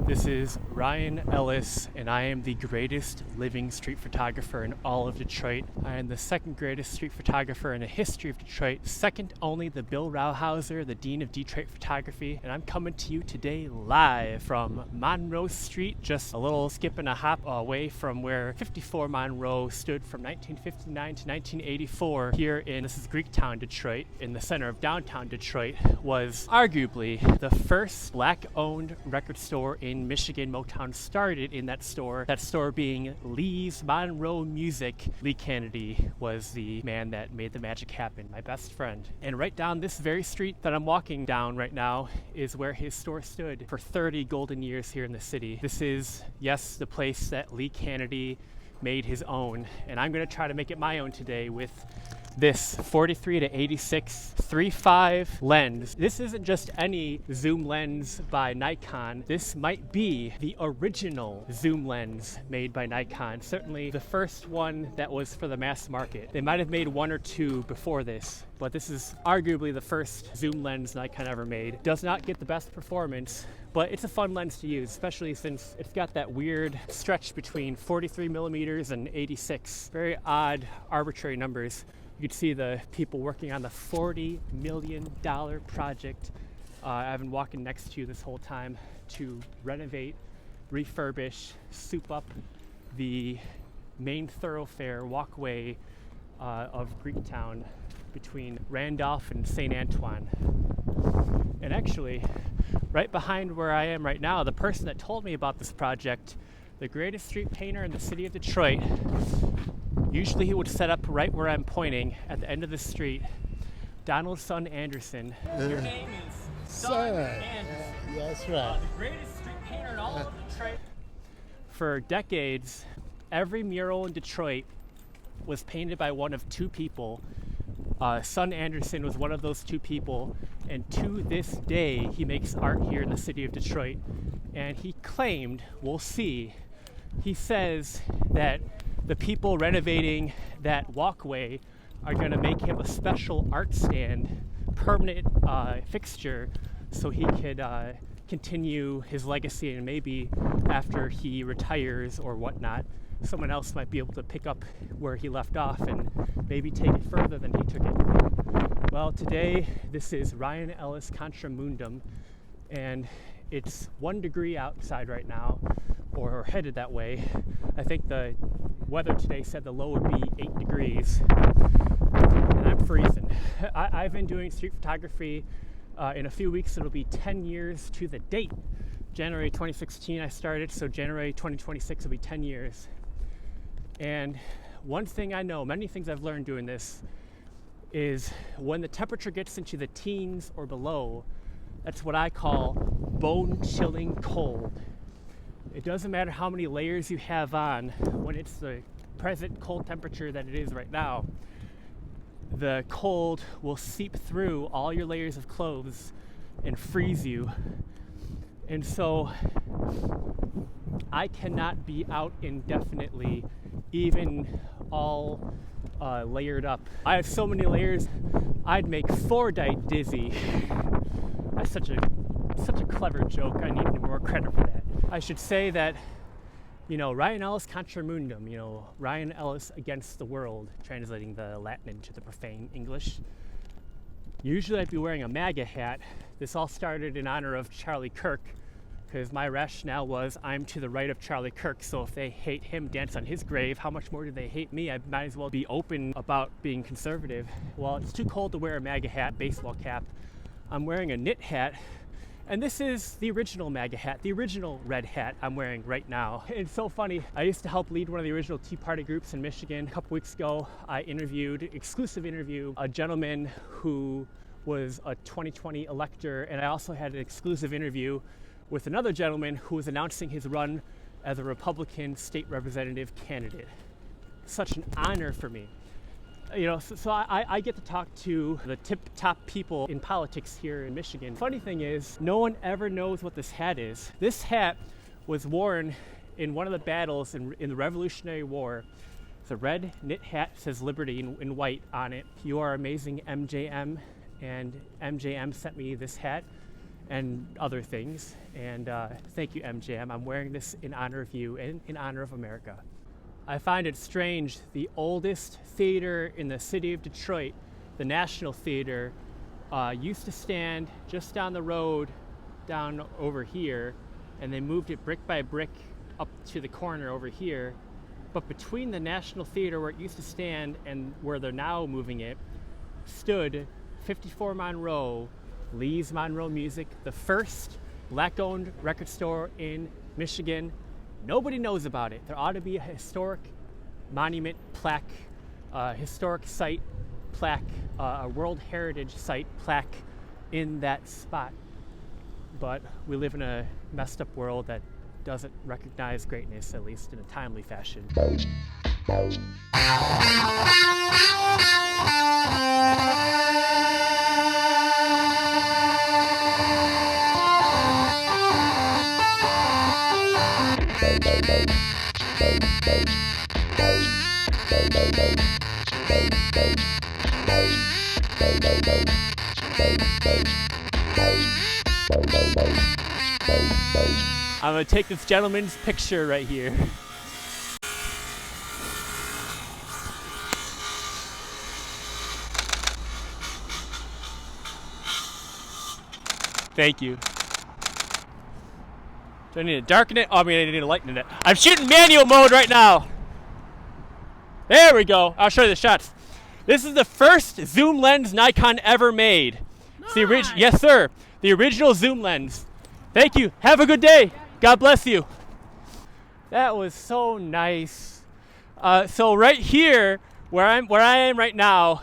This is Ryan Ellis, and I am the greatest living street photographer in all of Detroit. I am the second greatest street photographer in the history of Detroit, second only to Bill Rauhauser, the Dean of Detroit Photography, and I'm coming to you today live from Monroe Street, just a little skip and a hop away from where 54 Monroe stood from 1959 to 1984 here in, this is Greektown, Detroit, in the center of downtown Detroit, was arguably the first black-owned record store in Michigan. Motown started in that store being Lee's Monroe Music. Lee Canady was the man that made the magic happen, my best friend. And right down this very street that I'm walking down right now is where his store stood for 30 golden years here in the city. This is, yes, the place that Lee Canady made his own, and I'm going to try to make it my own today with this 43 to 86 3.5 lens. This isn't just any zoom lens by Nikon. This might be the original zoom lens made by Nikon. Certainly the first one that was for the mass market. They might have made one or two before this, but this is arguably the first zoom lens Nikon ever made. Does not get the best performance, but it's a fun lens to use, especially since it's got that weird stretch between 43 millimeters and 86. Very odd, arbitrary numbers. You can see the people working on the $40 million project. I've been walking next to you this whole time to renovate, refurbish, soup up the main thoroughfare walkway of Greektown between Randolph and St. Antoine. And actually, right behind where I am right now, the person that told me about this project, the greatest street painter in the city of Detroit, usually he would set up right where I'm pointing at the end of the street. Donald Son Anderson. Your name is Son Anderson. That's right. The greatest street painter in all of Detroit. For decades, every mural in Detroit was painted by one of two people. Son Anderson was one of those two people, and to this day he makes art here in the city of Detroit. And he claimed, we'll see, he says that the people renovating that walkway are going to make him a special art stand, permanent fixture, so he could continue his legacy, and maybe after he retires or whatnot, someone else might be able to pick up where he left off and maybe take it further than he took it. Well, today this is Ryan Ellis Contra Mundum, and it's 1 degree outside right now, or headed that way. I think the weather today said the low would be 8 degrees, and I'm freezing. I've been doing street photography. In a few weeks it'll be 10 years to the date. January 2016 I started, so January 2026 will be 10 years. And one thing I know, many things I've learned doing this, is when the temperature gets into the teens or below, that's what I call bone-chilling cold. It doesn't matter how many layers you have on, when it's the present cold temperature that it is right now, the cold will seep through all your layers of clothes and freeze you. And so I cannot be out indefinitely, even all layered up. I have so many layers, I'd make Fordite dizzy. That's such a clever joke. I need more credit for that. I should say that, Ryan Ellis Contra Mundum, Ryan Ellis against the world, translating the Latin into the profane English. Usually I'd be wearing a MAGA hat. This all started in honor of Charlie Kirk, because my rationale was I'm to the right of Charlie Kirk, so if they hate him, dance on his grave, how much more do they hate me? I might as well be open about being conservative. Well, it's too cold to wear a MAGA hat, baseball cap. I'm wearing a knit hat, and this is the original MAGA hat, the original red hat I'm wearing right now. It's so funny. I used to help lead one of the original Tea Party groups in Michigan. A couple weeks ago, I exclusive interview, a gentleman who was a 2020 elector, and I also had an exclusive interview with another gentleman who was announcing his run as a Republican state representative candidate. Such an honor for me. So I get to talk to the top people in politics here in Michigan. Funny thing is, no one ever knows what this hat is. This hat was worn in one of the battles in the Revolutionary War. It's a red knit hat, says Liberty in white on it. You are amazing, MJM, and MJM sent me this hat. and other things. And thank you, MJM. I'm wearing this in honor of you and in honor of America. I find it strange, the oldest theater in the city of Detroit, the National Theater, used to stand just down the road, down over here, and they moved it brick by brick up to the corner over here. But between the National Theater where it used to stand and where they're now moving it, stood 54 Monroe, Lee's Monroe Music, the first black-owned record store in Michigan. Nobody knows about it. There ought to be a historic monument plaque, historic site plaque, a World Heritage Site plaque in that spot. But we live in a messed up world that doesn't recognize greatness, at least in a timely fashion. I'm gonna take this gentleman's picture right here. Thank you. Do I need to darken it? Oh, I mean, I need to lighten it. I'm shooting manual mode right now. There we go. I'll show you the shots. This is the first zoom lens Nikon ever made. Nice. Yes, sir. The original zoom lens. Thank you. Have a good day. God bless you. That was so nice. So right here, where I am right now,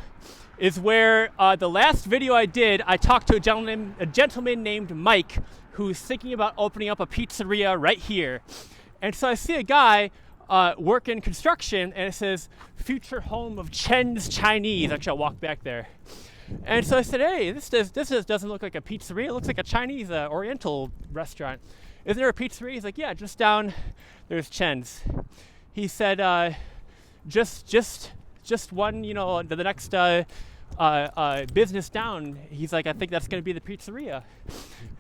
is where the last video I did, I talked to a gentleman named Mike, who's thinking about opening up a pizzeria right here. And so I see a guy working construction, and it says, future home of Chen's Chinese. Actually, I'll walk back there. And so I said, hey, this doesn't look like a pizzeria. It looks like a Chinese Oriental restaurant. Isn't there a pizzeria? He's like, yeah, just down, there's Chen's. He said, just one, the next business down. He's like, I think that's going to be the pizzeria.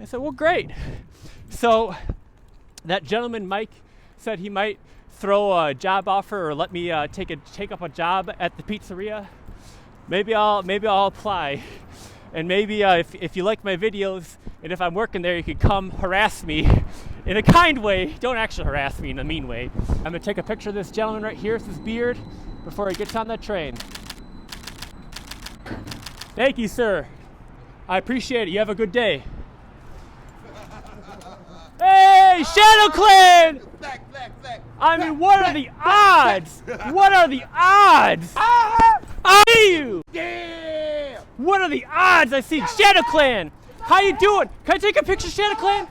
I said, well, great. So that gentleman, Mike, said he might throw a job offer or let me take up a job at the pizzeria. Maybe I'll apply. And maybe if you like my videos and if I'm working there, you could come harass me in a kind way. Don't actually harass me in a mean way. I'm gonna take a picture of this gentleman right here with his beard before he gets on that train. Thank you, sir. I appreciate it. You have a good day. Hey, Shadow Clan! Black. I mean, what are the odds? What are the odds? I see you! Yeah! What are the odds I see Shadow Clan? How you doing? Can I take a picture, Shadow Clan?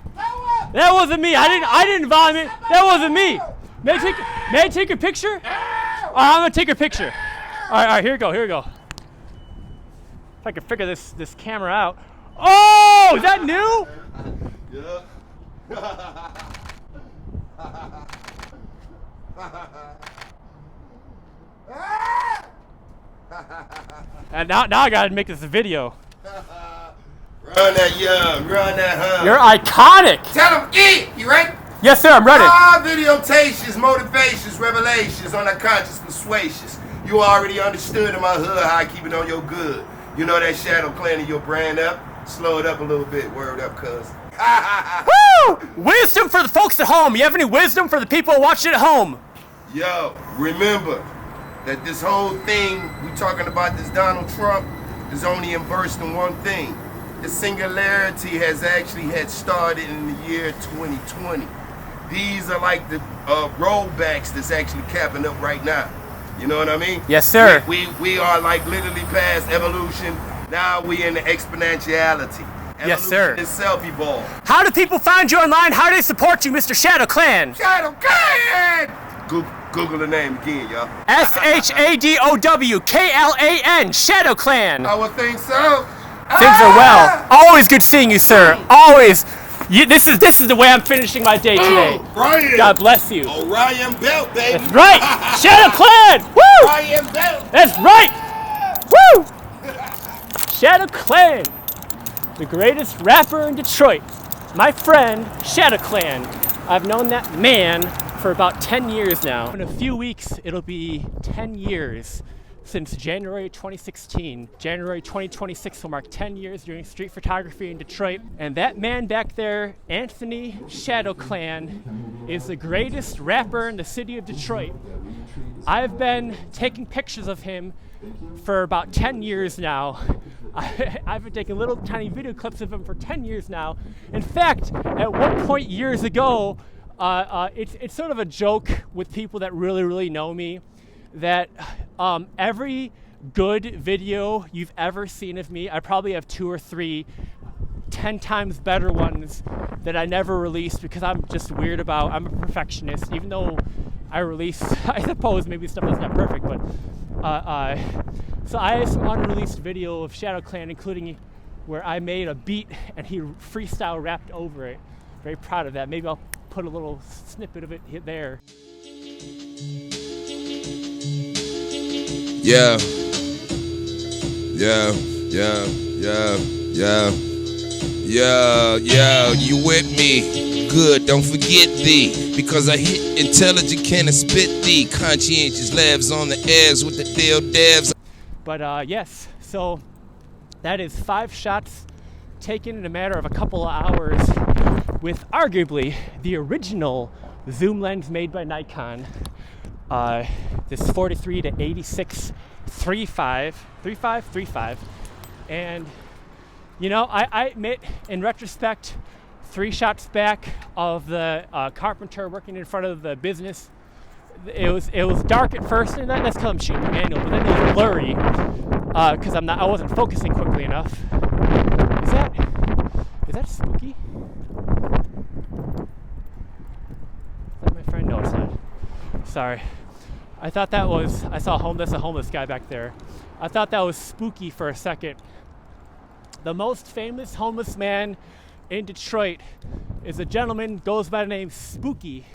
That wasn't me. I didn't vomit. That wasn't me. May I take a picture? I'm gonna take a picture. All right, here we go. If I can figure this camera out. Oh, is that new? Yeah. And now I gotta make this a video. Run that young, run that hung. You're iconic. Tell them, you ready? Yes, sir, I'm ready. Videotations, motivations, revelations, unconscious persuasions. You already understood in my hood how I keep it on your good. You know that Shadow Clan in your brand up? Slow it up a little bit, word up, cuz. Woo! Wisdom for the folks at home. You have any wisdom for the people watching at home? Yo, remember that this whole thing we talking about, this Donald Trump, is only immersed in one thing. The singularity has actually had started in the year 2020. These are like the rollbacks that's actually capping up right now. You know what I mean? Yes, sir. We are like literally past evolution. Now we in the exponentiality. Yes, sir. Evolution itself evolved. How do people find you online? How do they support you, Mr. Shadow Clan? Shadow Clan! Google the name again, y'all. SHADOWKLAN, Shadow Clan. I would think so. Things are well. Always good seeing you, sir. Always. This is the way I'm finishing my day today. Ryan. God bless you. Orion Belt, baby. That's right. Shadow Clan. Woo! Orion Belt. That's right. Woo! Shadow Clan. the greatest rapper in Detroit, my friend Shadow Clan. I've known that man for about 10 years now. In a few weeks, it'll be 10 years since January 2016. January 2026 will mark 10 years doing street photography in Detroit. And that man back there, Anthony Shadow Clan, is the greatest rapper in the city of Detroit. I've been taking pictures of him for about 10 years now. I've been taking little tiny video clips of him for 10 years now. In fact, at one point years ago, it's sort of a joke with people that really know me that every good video you've ever seen of me, I probably have 2 or 3 10 times better ones that I never released because I'm just weird about, I'm a perfectionist, even though I release, I suppose maybe stuff that's not perfect, but so I have some unreleased video of Shadow Clan, including where I made a beat and he freestyle rapped over it. Very proud of that. Maybe I'll put a little snippet of it there. Yeah, you with me? Good, don't forget thee, because I hit intelligent can and spit thee. Conscientious labs on the airs with the deal devs. But yes, so that is 5 shots taken in a matter of a couple of hours with arguably the original zoom lens made by Nikon. This 43 to 86 35, and you know, I admit in retrospect, 3 shots back of the carpenter working in front of the business, it was dark at first, and that's because I'm shooting manual, but then it was blurry because I wasn't focusing quickly enough. Is that spooky? Is that my friend? No, it's not. Sorry. I thought that was, I saw a homeless guy back there. I thought that was spooky for a second. The most famous homeless man in Detroit is a gentleman goes by the name Spooky.